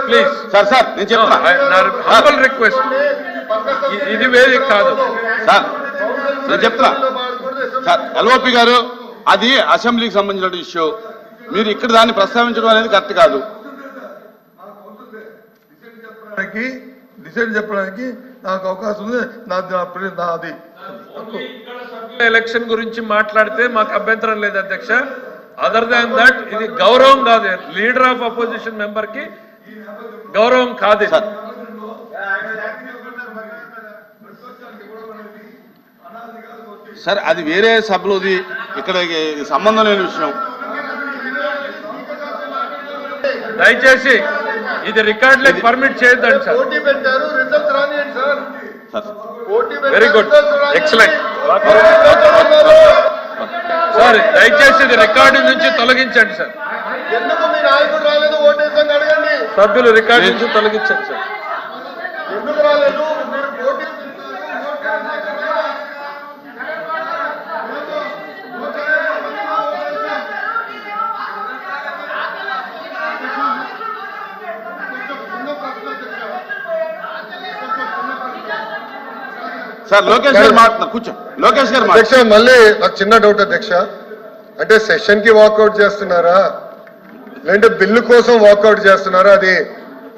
Please sir sir నేను చెప్తున్నా humble request, ఇది వేరే కాదు సార్ నేను చెప్తున్నా సార్. ఎల్ఓపి గారు అది అసెంబ్లీకి సంబంధించిన ఇష్యూ, మీరు ఇక్కడ దాన్ని ప్రస్తావించడం అనేది కరెక్ట్ కాదు. డిసైడ్ చెప్పడానికి నాకు అవకాశం ఉంది. నాది ఎలక్షన్ గురించి మాట్లాడితే మాకు అభ్యంతరం లేదు అధ్యక్ష. అదర్ దాన్ దట్ ఇది గౌరవం కాదు, లీడర్ ఆఫ్ అపోజిషన్ మెంబర్ కి గౌరవం కాదు. సార్ అది వేరే సభలోది, ఇక్కడ సంబంధం లేని విషయం. దయచేసి ఇది రికార్డులకు పర్మిట్ చేయొద్దండి sir. Very good, excellent sir. దయచేసి ఇది రికార్డు నుంచి తొలగించండి సార్. సభ్యులు రికార్డు నుంచి తొలగించండి సార్. సార్ లోకేష్ గారు మాట్లాడుతున్నారు, కూర్చో. లోకేష్ గారు అధ్యక్ష, మళ్ళీ నాకు చిన్న డౌట్ అధ్యక్ష, అంటే సెషన్ కి వాకౌట్ చేస్తున్నారా లేదంటే బిల్లు కోసం వాకౌట్ చేస్తున్నారా? అది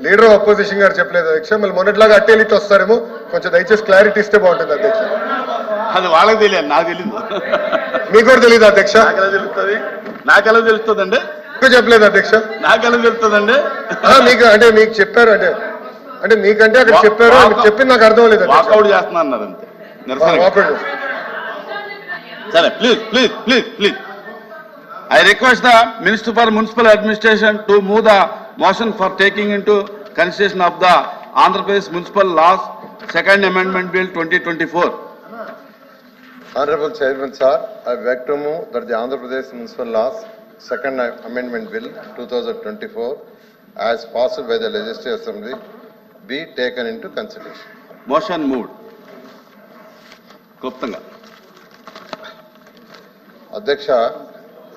లీడర్ ఆఫ్ అపోజిషన్ గారు చెప్పలేదు అధ్యక్ష. మళ్ళీ మొన్నట్లాగా అట్టేలిట్ వస్తారేమో, కొంచెం దయచేసి క్లారిటీ ఇస్తే బాగుంటుంది అధ్యక్ష. అది వాళ్ళకి తెలియదు, నాకు తెలియదు. మీకు కూడా తెలియదు అధ్యక్ష? నాకెలా తెలుస్తుందండి? చెప్పలేదు అధ్యక్ష. నాకెలా తెలుస్తుందండి? మీకు అంటే మీకు చెప్పారు, అంటే మీకంటే అక్కడ చెప్పారు, చెప్పింది నాకు అర్థం లేదు. వాకౌట్ చేస్తున్నా అన్నారు అంతే, నిరసన. సరే please please please please I request the Minister for Municipal Administration to move the motion for taking into consideration of the Andhra Pradesh Municipal Laws Second Amendment Bill 2024. Honorable Chairman sir, I beg to move that the Andhra Pradesh Municipal Laws Second Amendment Bill 2024 as passed by the Legislative Assembly be taken into consideration. Motion moved. Kluptanga. Adhyaksha,